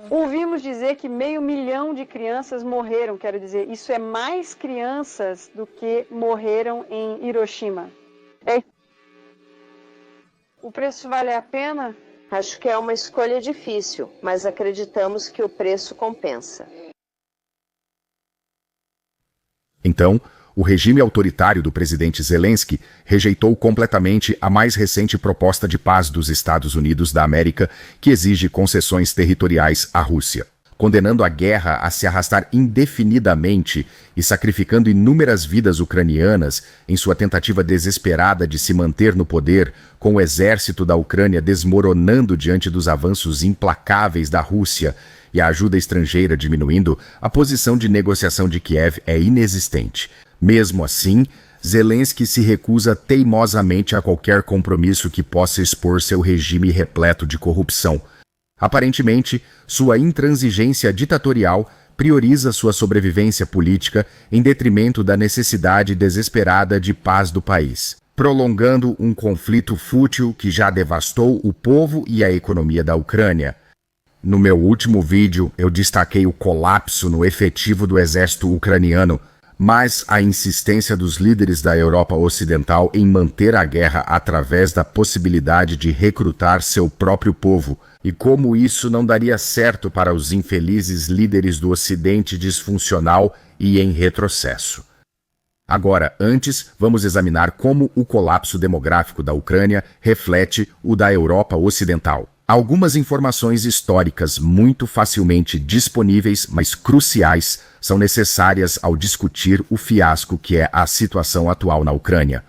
Ouvimos dizer que 500 mil de crianças morreram, quero dizer, isso é mais crianças do que morreram em Hiroshima. O preço vale a pena? Acho que é uma escolha difícil, mas acreditamos que o preço compensa. Então, o regime autoritário do presidente Zelensky rejeitou completamente a mais recente proposta de paz dos Estados Unidos da América, que exige concessões territoriais à Rússia, condenando a guerra a se arrastar indefinidamente e sacrificando inúmeras vidas ucranianas em sua tentativa desesperada de se manter no poder, com o exército da Ucrânia desmoronando diante dos avanços implacáveis da Rússia e a ajuda estrangeira diminuindo. A posição de negociação de Kiev é inexistente. Mesmo assim, Zelensky se recusa teimosamente a qualquer compromisso que possa expor seu regime repleto de corrupção. Aparentemente, sua intransigência ditatorial prioriza sua sobrevivência política em detrimento da necessidade desesperada de paz do país, prolongando um conflito fútil que já devastou o povo e a economia da Ucrânia. No meu último vídeo, eu destaquei o colapso no efetivo do exército ucraniano, mas a insistência dos líderes da Europa Ocidental em manter a guerra através da possibilidade de recrutar seu próprio povo, e como isso não daria certo para os infelizes líderes do Ocidente disfuncional e em retrocesso. Agora, antes, vamos examinar como o colapso demográfico da Ucrânia reflete o da Europa Ocidental. Algumas informações históricas muito facilmente disponíveis, mas cruciais, são necessárias ao discutir o fiasco que é a situação atual na Ucrânia.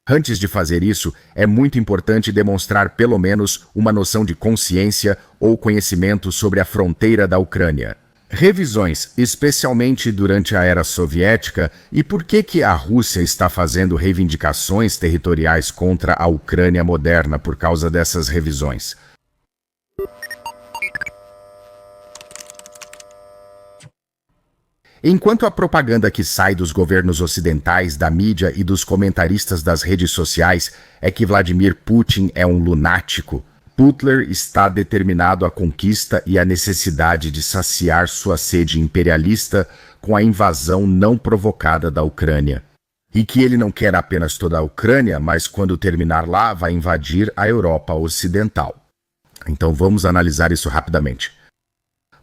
Antes de fazer isso, é muito importante demonstrar pelo menos uma noção de consciência ou conhecimento sobre a fronteira da Ucrânia. Revisões, especialmente durante a era soviética, e por que a Rússia está fazendo reivindicações territoriais contra a Ucrânia moderna por causa dessas revisões. Enquanto a propaganda que sai dos governos ocidentais, da mídia e dos comentaristas das redes sociais é que Vladimir Putin é um lunático, Butler está determinado à conquista e à necessidade de saciar sua sede imperialista com a invasão não provocada da Ucrânia. E que ele não quer apenas toda a Ucrânia, mas quando terminar lá, vai invadir a Europa Ocidental. Então vamos analisar isso rapidamente.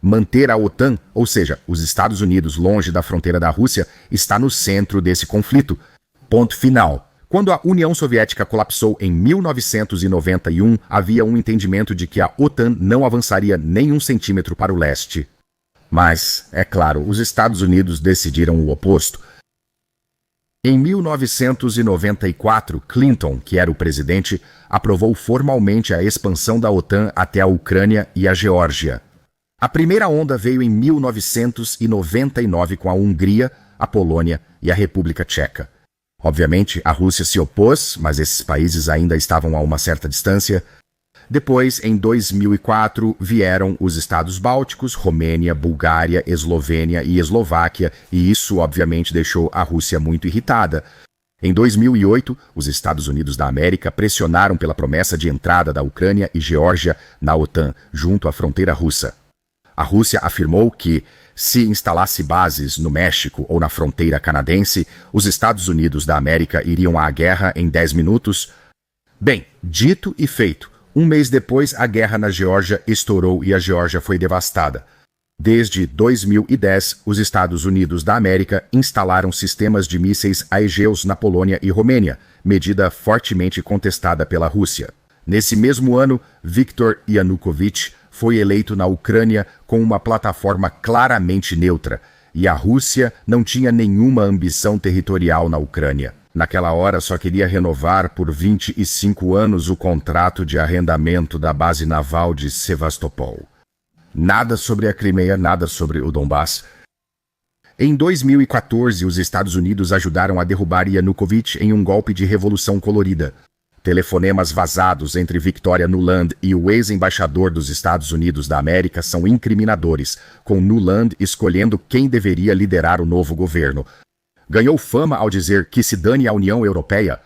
Manter a OTAN, ou seja, os Estados Unidos longe da fronteira da Rússia, está no centro desse conflito. Ponto final. Quando a União Soviética colapsou em 1991, havia um entendimento de que a OTAN não avançaria nem 1 centímetro para o leste. Mas, é claro, os Estados Unidos decidiram o oposto. Em 1994, Clinton, que era o presidente, aprovou formalmente a expansão da OTAN até a Ucrânia e a Geórgia. A primeira onda veio em 1999 com a Hungria, a Polônia e a República Tcheca. Obviamente, a Rússia se opôs, mas esses países ainda estavam a uma certa distância. Depois, em 2004, vieram os Estados Bálticos, Romênia, Bulgária, Eslovênia e Eslováquia, e isso obviamente deixou a Rússia muito irritada. Em 2008, os Estados Unidos da América pressionaram pela promessa de entrada da Ucrânia e Geórgia na OTAN, junto à fronteira russa. A Rússia afirmou que, se instalasse bases no México ou na fronteira canadense, os Estados Unidos da América iriam à guerra em 10 minutos. Bem, dito e feito. Um mês depois, a guerra na Geórgia estourou e a Geórgia foi devastada. Desde 2010, os Estados Unidos da América instalaram sistemas de mísseis aegeus na Polônia e Romênia, medida fortemente contestada pela Rússia. Nesse mesmo ano, Viktor Yanukovych foi eleito na Ucrânia com uma plataforma claramente neutra, e a Rússia não tinha nenhuma ambição territorial na Ucrânia. Naquela hora só queria renovar por 25 anos o contrato de arrendamento da base naval de Sevastopol. Nada sobre a Crimeia, nada sobre o Donbass. Em 2014, os Estados Unidos ajudaram a derrubar Yanukovych em um golpe de revolução colorida. Telefonemas vazados entre Victoria Nuland e o ex-embaixador dos Estados Unidos da América são incriminadores, com Nuland escolhendo quem deveria liderar o novo governo. Ganhou fama ao dizer que se dane a União Europeia.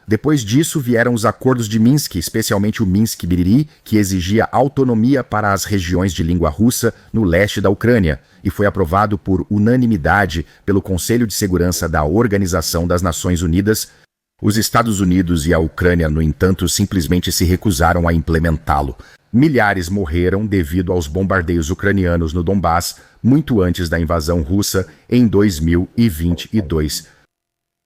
Depois disso vieram os acordos de Minsk, especialmente o Minsk-Biriri, que exigia autonomia para as regiões de língua russa no leste da Ucrânia, e foi aprovado por unanimidade pelo Conselho de Segurança da Organização das Nações Unidas. Os Estados Unidos e a Ucrânia, no entanto, simplesmente se recusaram a implementá-lo. Milhares morreram devido aos bombardeios ucranianos no Donbass, muito antes da invasão russa em 2022.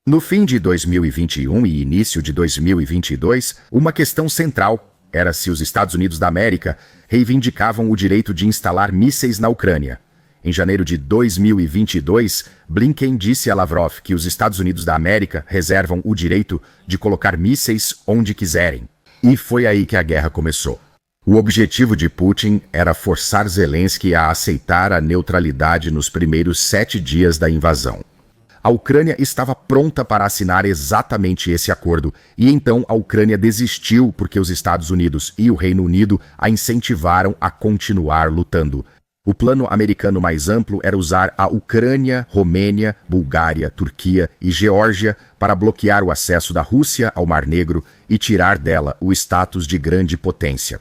No fim de 2021 e início de 2022, uma questão central era se os Estados Unidos da América reivindicavam o direito de instalar mísseis na Ucrânia. Em janeiro de 2022, Blinken disse a Lavrov que os Estados Unidos da América reservam o direito de colocar mísseis onde quiserem. E foi aí que a guerra começou. O objetivo de Putin era forçar Zelensky a aceitar a neutralidade nos primeiros 7 dias da invasão. A Ucrânia estava pronta para assinar exatamente esse acordo, e então a Ucrânia desistiu porque os Estados Unidos e o Reino Unido a incentivaram a continuar lutando. O plano americano mais amplo era usar a Ucrânia, Romênia, Bulgária, Turquia e Geórgia para bloquear o acesso da Rússia ao Mar Negro e tirar dela o status de grande potência.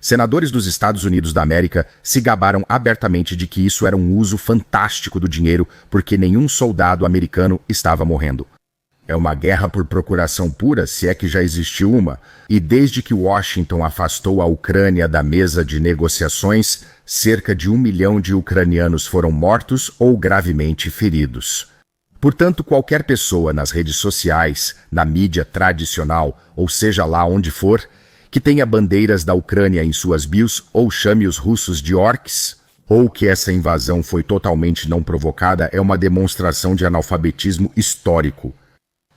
Senadores dos Estados Unidos da América se gabaram abertamente de que isso era um uso fantástico do dinheiro porque nenhum soldado americano estava morrendo. É uma guerra por procuração pura, se é que já existiu uma, e desde que Washington afastou a Ucrânia da mesa de negociações, cerca de 1 milhão de ucranianos foram mortos ou gravemente feridos. Portanto, qualquer pessoa nas redes sociais, na mídia tradicional, ou seja lá onde for, que tenha bandeiras da Ucrânia em suas bios ou chame os russos de orcs, ou que essa invasão foi totalmente não provocada, é uma demonstração de analfabetismo histórico.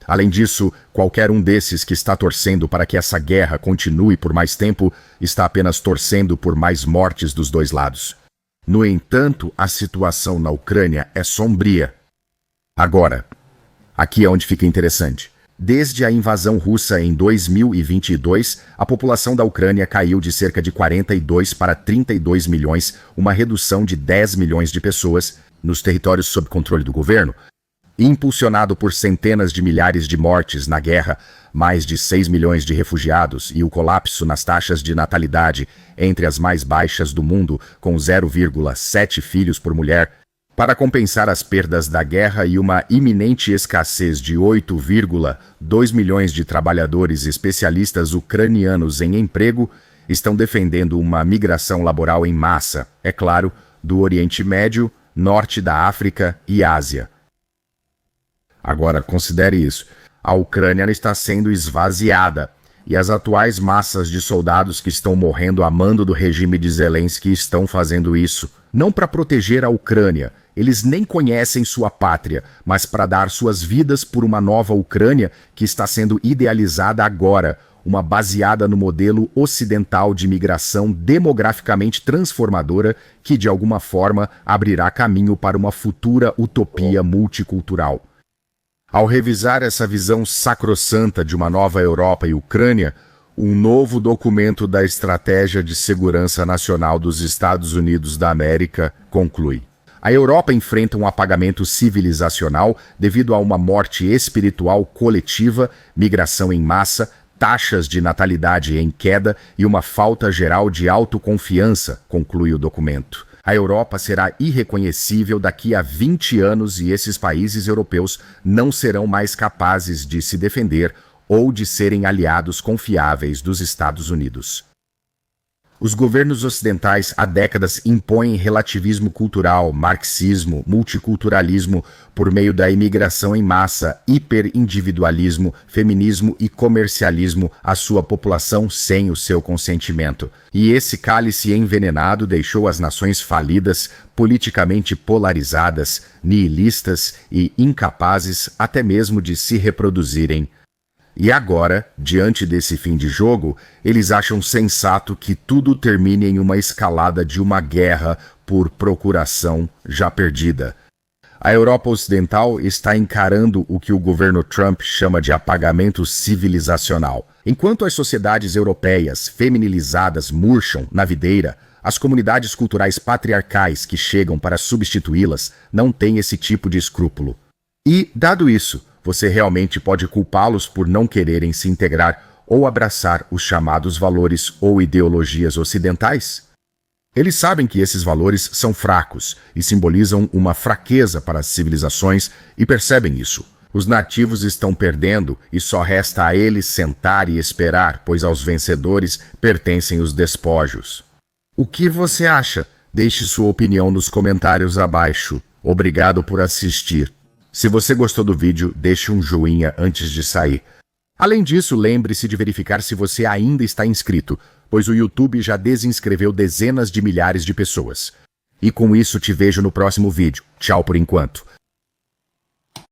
Além disso, qualquer um desses que está torcendo para que essa guerra continue por mais tempo está apenas torcendo por mais mortes dos dois lados. No entanto, a situação na Ucrânia é sombria. Agora, aqui é onde fica interessante. Desde a invasão russa em 2022, a população da Ucrânia caiu de cerca de 42 para 32 milhões, uma redução de 10 milhões de pessoas nos territórios sob controle do governo. Impulsionado por centenas de milhares de mortes na guerra, mais de 6 milhões de refugiados e o colapso nas taxas de natalidade entre as mais baixas do mundo, com 0,7 filhos por mulher, para compensar as perdas da guerra e uma iminente escassez de 8,2 milhões de trabalhadores especialistas ucranianos em emprego, estão defendendo uma migração laboral em massa, é claro, do Oriente Médio, Norte da África e Ásia. Agora, considere isso. A Ucrânia está sendo esvaziada, e as atuais massas de soldados que estão morrendo a mando do regime de Zelensky estão fazendo isso, não para proteger a Ucrânia. Eles nem conhecem sua pátria, mas para dar suas vidas por uma nova Ucrânia que está sendo idealizada agora, uma baseada no modelo ocidental de migração demograficamente transformadora que, de alguma forma, abrirá caminho para uma futura utopia multicultural. Ao revisar essa visão sacrossanta de uma nova Europa e Ucrânia, um novo documento da Estratégia de Segurança Nacional dos Estados Unidos da América conclui: a Europa enfrenta um apagamento civilizacional devido a uma morte espiritual coletiva, migração em massa, taxas de natalidade em queda e uma falta geral de autoconfiança, conclui o documento. A Europa será irreconhecível daqui a 20 anos e esses países europeus não serão mais capazes de se defender ou de serem aliados confiáveis dos Estados Unidos. Os governos ocidentais há décadas impõem relativismo cultural, marxismo, multiculturalismo por meio da imigração em massa, hiperindividualismo, feminismo e comercialismo à sua população sem o seu consentimento. E esse cálice envenenado deixou as nações falidas, politicamente polarizadas, nihilistas e incapazes até mesmo de se reproduzirem. E agora, diante desse fim de jogo, eles acham sensato que tudo termine em uma escalada de uma guerra por procuração já perdida. A Europa Ocidental está encarando o que o governo Trump chama de apagamento civilizacional. Enquanto as sociedades europeias feminilizadas murcham na videira, as comunidades culturais patriarcais que chegam para substituí-las não têm esse tipo de escrúpulo. E, dado isso, você realmente pode culpá-los por não quererem se integrar ou abraçar os chamados valores ou ideologias ocidentais? Eles sabem que esses valores são fracos e simbolizam uma fraqueza para as civilizações e percebem isso. Os nativos estão perdendo e só resta a eles sentar e esperar, pois aos vencedores pertencem os despojos. O que você acha? Deixe sua opinião nos comentários abaixo. Obrigado por assistir. Se você gostou do vídeo, deixe um joinha antes de sair. Além disso, lembre-se de verificar se você ainda está inscrito, pois o YouTube já desinscreveu dezenas de milhares de pessoas. E com isso te vejo no próximo vídeo. Tchau por enquanto.